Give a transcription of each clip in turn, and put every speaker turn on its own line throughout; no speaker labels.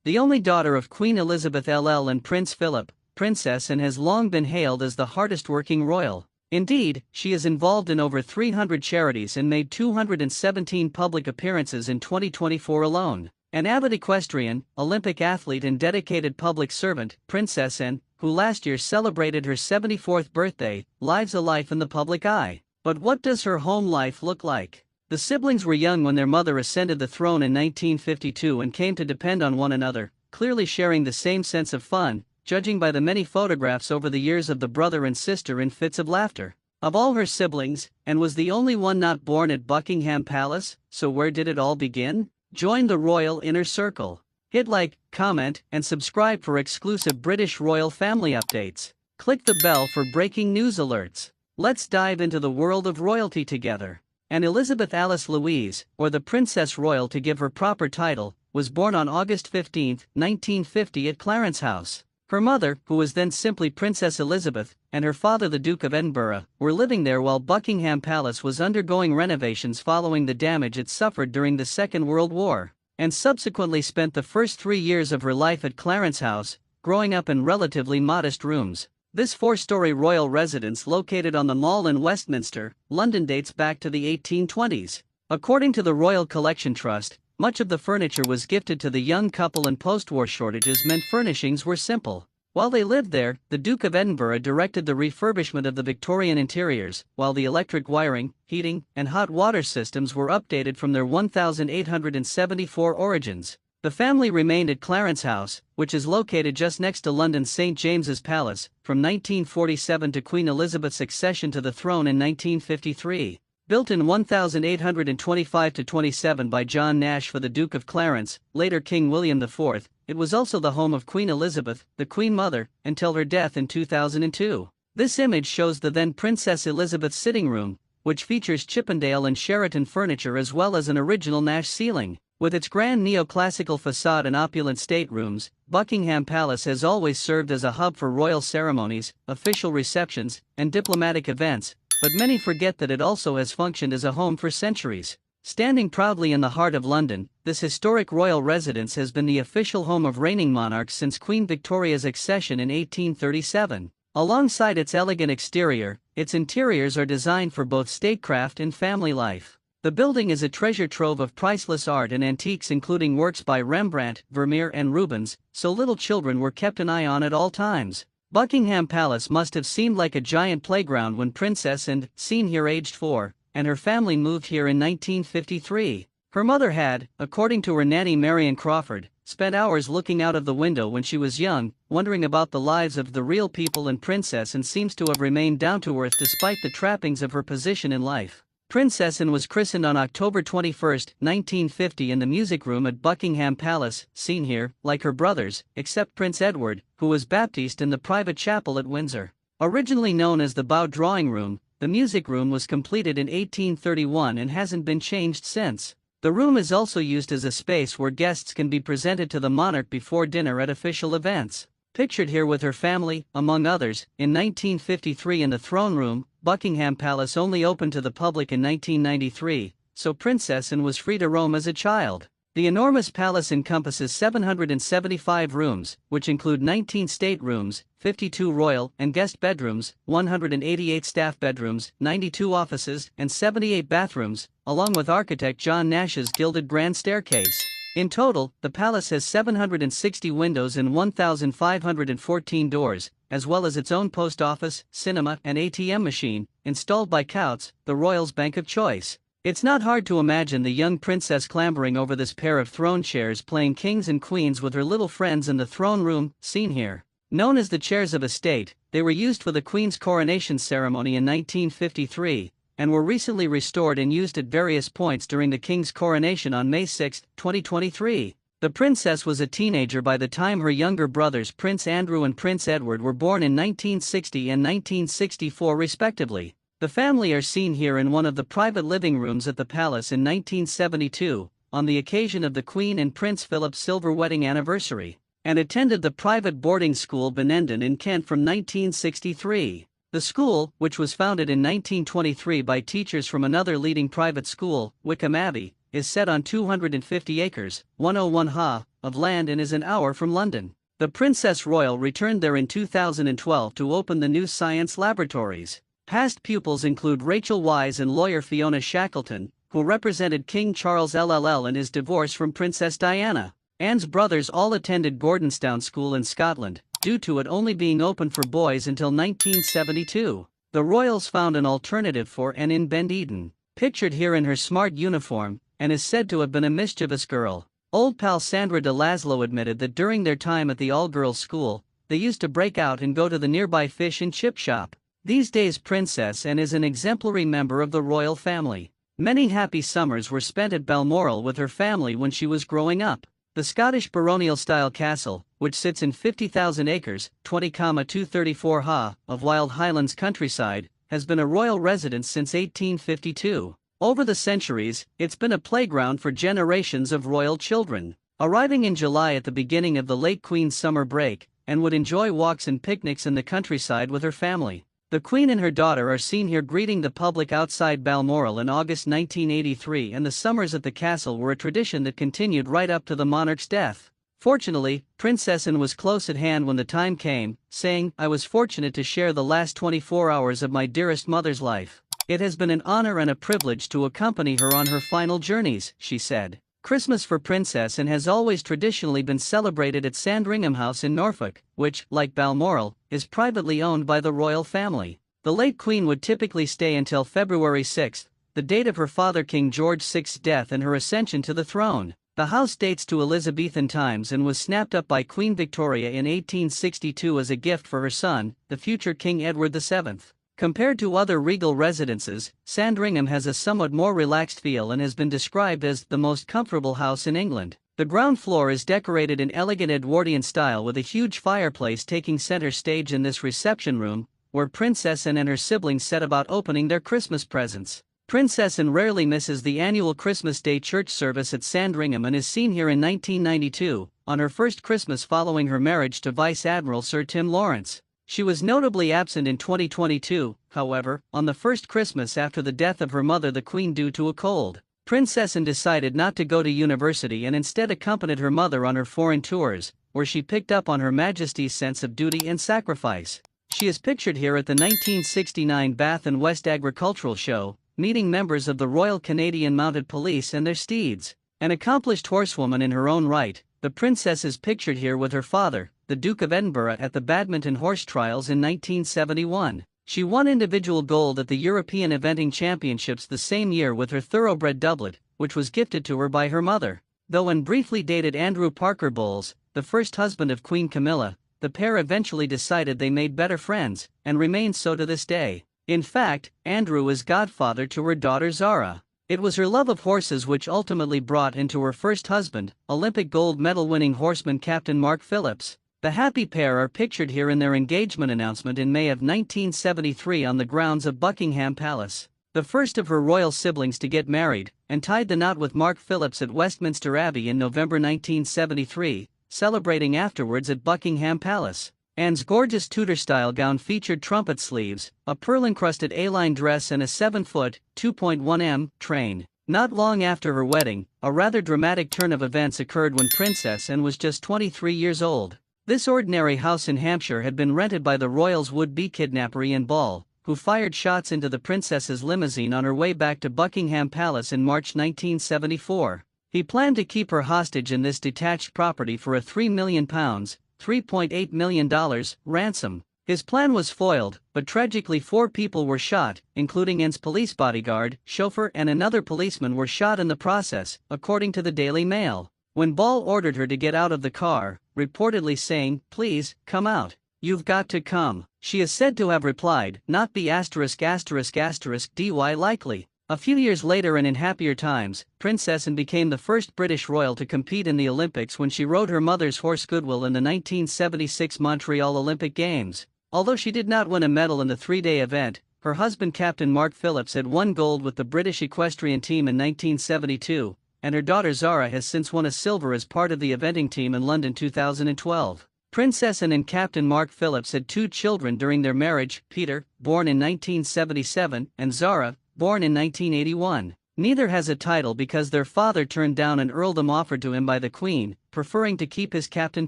the only daughter of Queen Elizabeth LL and Prince Philip, Princess Anne has long been hailed as the hardest-working royal. Indeed, she is involved in over 300 charities and made 217 public appearances in 2024 alone. An avid equestrian, Olympic athlete and dedicated public servant, Princess Anne, who last year celebrated her 74th birthday, lives a life in the public eye. But what does her home life look like? The siblings were young when their mother ascended the throne in 1952 and came to depend on one another, clearly sharing the same sense of fun, judging by the many photographs over the years of the brother and sister in fits of laughter. Of all her siblings, Anne was the only one not born at Buckingham Palace, so where did it all begin? Join the royal inner circle. Hit like, comment, and subscribe for exclusive British royal family updates. Click the bell for breaking news alerts. Let's dive into the world of royalty together. Anne Elizabeth Alice Louise, or the Princess Royal to give her proper title, was born on August 15, 1950 at Clarence House. Her mother, who was then simply Princess Elizabeth, and her father the Duke of Edinburgh, were living there while Buckingham Palace was undergoing renovations following the damage it suffered during the Second World War, and subsequently spent the first 3 years of her life at Clarence House, growing up in relatively modest rooms. This 4-story royal residence located on the Mall in Westminster, London dates back to the 1820s. According to the Royal Collection Trust, much of the furniture was gifted to the young couple and post-war shortages meant furnishings were simple. While they lived there, the Duke of Edinburgh directed the refurbishment of the Victorian interiors, while the electric wiring, heating, and hot water systems were updated from their 1874 origins. The family remained at Clarence House, which is located just next to London's St. James's Palace, from 1947 to Queen Elizabeth's accession to the throne in 1953. Built in 1825-27 by John Nash for the Duke of Clarence, later King William IV, it was also the home of Queen Elizabeth, the Queen Mother, until her death in 2002. This image shows the then Princess Elizabeth sitting room, which features Chippendale and Sheraton furniture as well as an original Nash ceiling. With its grand neoclassical facade and opulent staterooms, Buckingham Palace has always served as a hub for royal ceremonies, official receptions, and diplomatic events, but many forget that it also has functioned as a home for centuries. Standing proudly in the heart of London, this historic royal residence has been the official home of reigning monarchs since Queen Victoria's accession in 1837. Alongside its elegant exterior, its interiors are designed for both statecraft and family life. The building is a treasure trove of priceless art and antiques including works by Rembrandt, Vermeer and Rubens, so little children were kept an eye on at all times. Buckingham Palace must have seemed like a giant playground when Princess Anne, seen here aged 4, and her family moved here in 1953. Her mother had, according to her nanny Marion Crawford, spent hours looking out of the window when she was young, wondering about the lives of the real people, and Princess Anne seems to have remained down to earth despite the trappings of her position in life. Princess Anne was christened on October 21, 1950 in the music room at Buckingham Palace, seen here, like her brothers, except Prince Edward, who was baptized in the private chapel at Windsor. Originally known as the Bow Drawing Room, the music room was completed in 1831 and hasn't been changed since. The room is also used as a space where guests can be presented to the monarch before dinner at official events. Pictured here with her family, among others, in 1953 in the throne room, Buckingham Palace only opened to the public in 1993, so Princess Anne was free to roam as a child. The enormous palace encompasses 775 rooms, which include 19 staterooms, 52 royal and guest bedrooms, 188 staff bedrooms, 92 offices, and 78 bathrooms, along with architect John Nash's gilded grand staircase. In total, the palace has 760 windows and 1,514 doors, as well as its own post office, cinema, and ATM machine, installed by Coutts, the royals' bank of choice. It's not hard to imagine the young princess clambering over this pair of throne chairs playing kings and queens with her little friends in the throne room, seen here. Known as the chairs of estate, they were used for the Queen's coronation ceremony in 1953, and were recently restored and used at various points during the King's coronation on May 6, 2023. The princess was a teenager by the time her younger brothers Prince Andrew and Prince Edward were born in 1960 and 1964 respectively. The family are seen here in one of the private living rooms at the palace in 1972, on the occasion of the Queen and Prince Philip's silver wedding anniversary, and attended the private boarding school Benenden in Kent from 1963. The school, which was founded in 1923 by teachers from another leading private school, Wickham Abbey, is set on 250 acres, 101 ha, of land and is an hour from London. The Princess Royal returned there in 2012 to open the new science laboratories. Past pupils include Rachel Wise and lawyer Fiona Shackleton, who represented King Charles LLL in his divorce from Princess Diana. Anne's brothers all attended Gordonstoun School in Scotland, due to it only being open for boys until 1972. The royals found an alternative for Anne in Bend Eden, pictured here in her smart uniform, and is said to have been a mischievous girl. Old pal Sandra de Laszlo admitted that during their time at the all-girls school, they used to break out and go to the nearby fish and chip shop. These days Princess Anne is an exemplary member of the royal family. Many happy summers were spent at Balmoral with her family when she was growing up. The Scottish baronial-style castle, which sits in 50,000 acres, 20,234 ha, of wild Highlands countryside, has been a royal residence since 1852. Over the centuries, it's been a playground for generations of royal children. Arriving in July at the beginning of the late Queen's summer break, Anne would enjoy walks and picnics in the countryside with her family. The Queen and her daughter are seen here greeting the public outside Balmoral in August 1983, and the summers at the castle were a tradition that continued right up to the monarch's death. Fortunately, Princess Anne was close at hand when the time came, saying, "I was fortunate to share the last 24 hours of my dearest mother's life. It has been an honor and a privilege to accompany her on her final journeys," she said. Christmas for Princess Anne has always traditionally been celebrated at Sandringham House in Norfolk, which, like Balmoral, is privately owned by the royal family. The late Queen would typically stay until February 6, the date of her father King George VI's death and her ascension to the throne. The house dates to Elizabethan times and was snapped up by Queen Victoria in 1862 as a gift for her son, the future King Edward VII. Compared to other regal residences, Sandringham has a somewhat more relaxed feel and has been described as the most comfortable house in England. The ground floor is decorated in elegant Edwardian style with a huge fireplace taking center stage in this reception room, where Princess Anne and her siblings set about opening their Christmas presents. Princess Anne rarely misses the annual Christmas Day church service at Sandringham and is seen here in 1992, on her first Christmas following her marriage to Vice Admiral Sir Tim Lawrence. She was notably absent in 2022, however, on the first Christmas after the death of her mother the Queen due to a cold. Princess Anne decided not to go to university and instead accompanied her mother on her foreign tours, where she picked up on Her Majesty's sense of duty and sacrifice. She is pictured here at the 1969 Bath and West Agricultural Show, meeting members of the Royal Canadian Mounted Police and their steeds. An accomplished horsewoman in her own right, the princess is pictured here with her father, the Duke of Edinburgh, at the badminton horse trials in 1971. She won individual gold at the European Eventing Championships the same year with her thoroughbred doublet, which was gifted to her by her mother. Though Anne briefly dated Andrew Parker Bowles, the first husband of Queen Camilla, the pair eventually decided they made better friends, and remain so to this day. In fact, Andrew is godfather to her daughter Zara. It was her love of horses which ultimately brought into her first husband, Olympic gold medal-winning horseman Captain Mark Phillips. The happy pair are pictured here in their engagement announcement in May of 1973 on the grounds of Buckingham Palace. The first of her royal siblings to get married, and tied the knot with Mark Phillips at Westminster Abbey in November 1973, celebrating afterwards at Buckingham Palace. Anne's gorgeous Tudor-style gown featured trumpet sleeves, a pearl-encrusted A-line dress and a 7-foot, 2.1 m, train. Not long after her wedding, a rather dramatic turn of events occurred when Princess Anne was just 23 years old. This ordinary house in Hampshire had been rented by the royals' would-be kidnapper Ian Ball, who fired shots into the princess's limousine on her way back to Buckingham Palace in March 1974. He planned to keep her hostage in this detached property for a £3 million, $3.8 million, ransom. His plan was foiled, but tragically 4 people were shot, including Anne's police bodyguard, chauffeur and another policeman were shot in the process, according to the Daily Mail. When Ball ordered her to get out of the car, reportedly saying, "Please, come out. You've got to come," she is said to have replied, "Not be ************************** dy likely." A few years later and in happier times, Princess Anne became the first British royal to compete in the Olympics when she rode her mother's horse Goodwill in the 1976 Montreal Olympic Games. Although she did not win a medal in the 3-day event, her husband Captain Mark Phillips had won gold with the British equestrian team in 1972, and her daughter Zara has since won a silver as part of the eventing team in London 2012. Princess Anne and Captain Mark Phillips had 2 children during their marriage, Peter, born in 1977, and Zara, born in 1981. Neither has a title because their father turned down an earldom offered to him by the Queen, preferring to keep his captain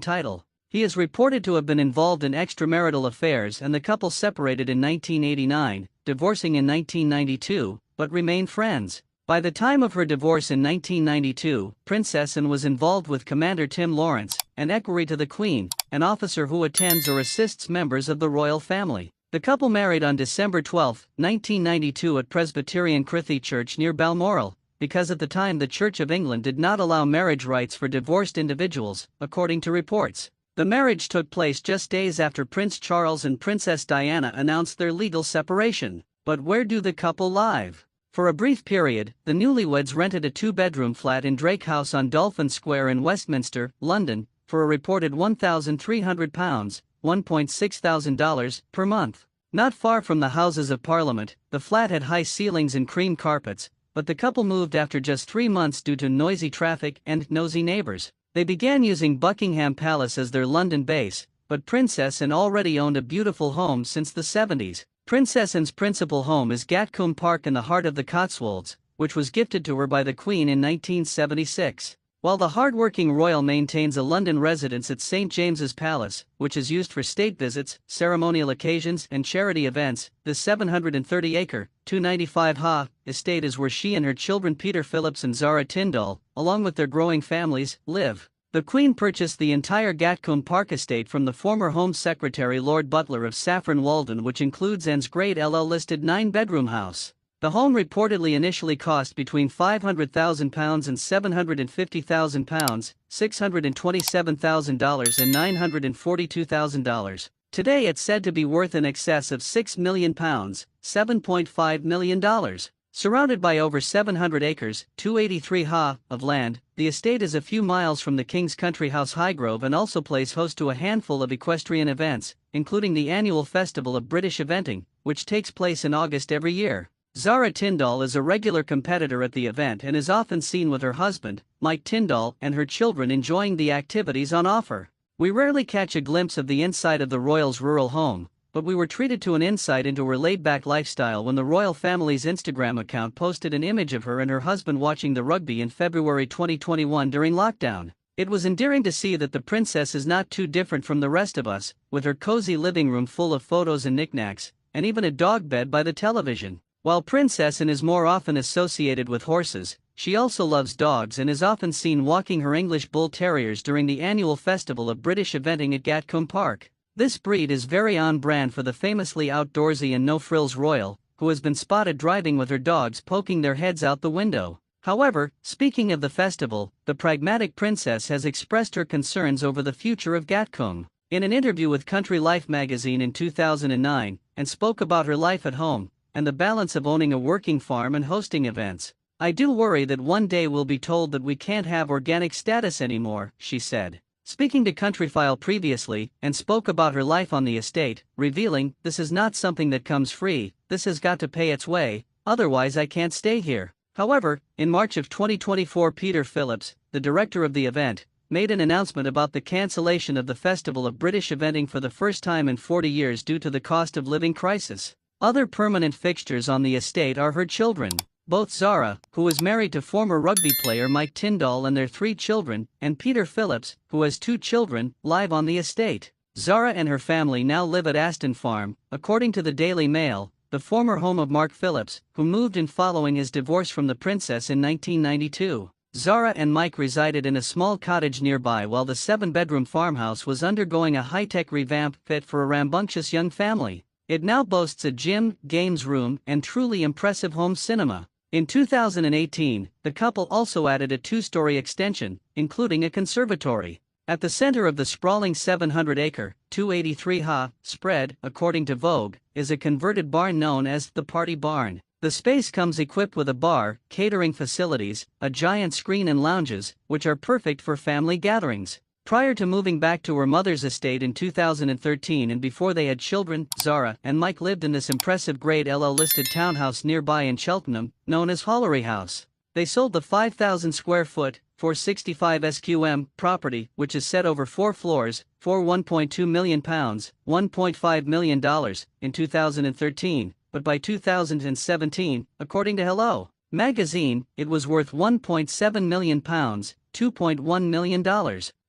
title. He is reported to have been involved in extramarital affairs, and the couple separated in 1989, divorcing in 1992, but remained friends. By the time of her divorce in 1992, Princess Anne was involved with Commander Tim Lawrence, an equerry to the Queen, an officer who attends or assists members of the royal family. The couple married on December 12, 1992 at Presbyterian Crithy Church near Balmoral, because at the time the Church of England did not allow marriage rights for divorced individuals, according to reports. The marriage took place just days after Prince Charles and Princess Diana announced their legal separation. But where do the couple live? For a brief period, the newlyweds rented a two-bedroom flat in Drake House on Dolphin Square in Westminster, London, for a reported £1,300, $1,600 per month. Not far from the Houses of Parliament, the flat had high ceilings and cream carpets, but the couple moved after just 3 months due to noisy traffic and nosy neighbors. They began using Buckingham Palace as their London base, but Princess Anne already owned a beautiful home since the 70s. Princess Anne's principal home is Gatcombe Park in the heart of the Cotswolds, which was gifted to her by the Queen in 1976. While the hard-working royal maintains a London residence at St. James's Palace, which is used for state visits, ceremonial occasions and charity events, the 730-acre, 295-ha estate is where she and her children Peter Phillips and Zara Tindall, along with their growing families, live. The Queen purchased the entire Gatcombe Park estate from the former Home Secretary Lord Butler of Saffron Walden, which includes Anne's Grade LL-listed 9-bedroom house. The home reportedly initially cost between £500,000 and £750,000, $627,000 and $942,000. Today it's said to be worth in excess of £6 million, $7.5 million. Surrounded by over 700 acres, 283 ha, of land, the estate is a few miles from the King's Country House Highgrove and also plays host to a handful of equestrian events, including the annual Festival of British Eventing, which takes place in August every year. Zara Tindall is a regular competitor at the event and is often seen with her husband, Mike Tindall, and her children enjoying the activities on offer. We rarely catch a glimpse of the inside of the royals' rural home, but we were treated to an insight into her laid-back lifestyle when the royal family's Instagram account posted an image of her and her husband watching the rugby in February 2021 during lockdown. It was endearing to see that the princess is not too different from the rest of us, with her cozy living room full of photos and knickknacks, and even a dog bed by the television. While Princess Anne is more often associated with horses, she also loves dogs and is often seen walking her English Bull Terriers during the annual Festival of British Eventing at Gatcombe Park. This breed is very on brand for the famously outdoorsy and no-frills royal, who has been spotted driving with her dogs poking their heads out the window. However, speaking of the festival, the pragmatic princess has expressed her concerns over the future of Gatcombe. In an interview with Country Life magazine in 2009, and spoke about her life at home, and the balance of owning a working farm and hosting events. "I do worry that one day we'll be told that we can't have organic status anymore," she said. Speaking to Countryfile previously, and spoke about her life on the estate, revealing, "This is not something that comes free, this has got to pay its way, otherwise I can't stay here." However, in March of 2024, Peter Phillips, the director of the event, made an announcement about the cancellation of the Festival of British Eventing for the first time in 40 years due to the cost of living crisis. Other permanent fixtures on the estate are her children. Both Zara, who is married to former rugby player Mike Tindall, and their 3 children, and Peter Phillips, who has 2 children, live on the estate. Zara and her family now live at Aston Farm, according to the Daily Mail, the former home of Mark Phillips, who moved in following his divorce from the princess in 1992. Zara and Mike resided in a small cottage nearby while the 7-bedroom farmhouse was undergoing a high-tech revamp fit for a rambunctious young family. It now boasts a gym, games room, and truly impressive home cinema. In 2018, the couple also added a 2-story extension, including a conservatory. At the center of the sprawling 700-acre, 283-ha spread, according to Vogue, is a converted barn known as the Party Barn. The space comes equipped with a bar, catering facilities, a giant screen and lounges, which are perfect for family gatherings. Prior to moving back to her mother's estate in 2013 and before they had children, Zara and Mike lived in this impressive Grade LL-listed townhouse nearby in Cheltenham, known as Hollery House. They sold the 5,000 square foot, 465 SQM property, which is set over 4 floors, for £1.2 million, $1.5 million, in 2013, but by 2017, according to Hello! magazine, it was worth £1.7 million, $2.1 million.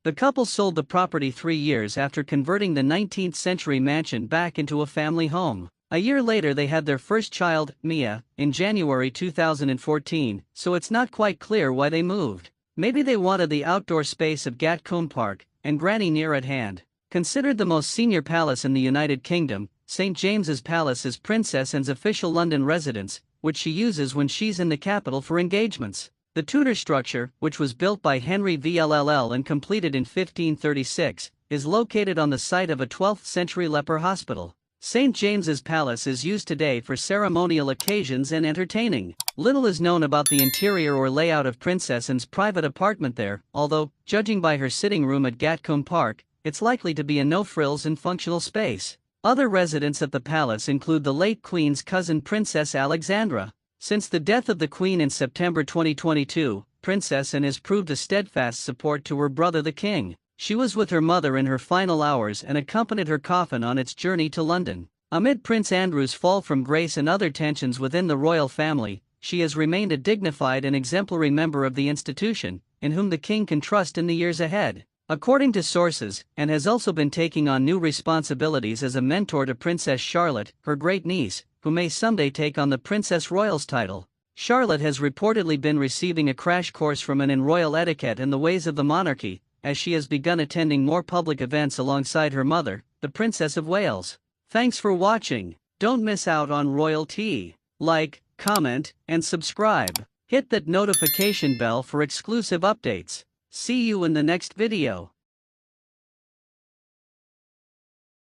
The couple sold the property 3 years after converting the 19th century mansion back into a family home. A year later they had their first child, Mia, in January 2014, so it's not quite clear why they moved. Maybe they wanted the outdoor space of Gatcombe Park, and Granny near at hand. Considered the most senior palace in the United Kingdom, St. James's Palace is Princess Anne's official London residence, which she uses when she's in the capital for engagements. The Tudor structure, which was built by Henry VLLL and completed in 1536, is located on the site of a 12th century leper hospital. St. James's Palace is used today for ceremonial occasions and entertaining. Little is known about the interior or layout of Princess Anne's private apartment there, although, judging by her sitting room at Gatcombe Park, it's likely to be a no-frills and functional space. Other residents at the palace include the late Queen's cousin Princess Alexandra. Since the death of the Queen in September 2022, Princess Anne has proved a steadfast support to her brother the King. She was with her mother in her final hours and accompanied her coffin on its journey to London. Amid Prince Andrew's fall from grace and other tensions within the royal family, she has remained a dignified and exemplary member of the institution, in whom the King can trust in the years ahead. According to sources, Anne has also been taking on new responsibilities as a mentor to Princess Charlotte, her great-niece, who may someday take on the Princess Royals title. Charlotte has reportedly been receiving a crash course from Anne in royal etiquette and the ways of the monarchy, as she has begun attending more public events alongside her mother, the Princess of Wales. Thanks for watching. Don't miss out on royalty. Like, comment, and subscribe. Hit that notification bell for exclusive updates. See you in the next video.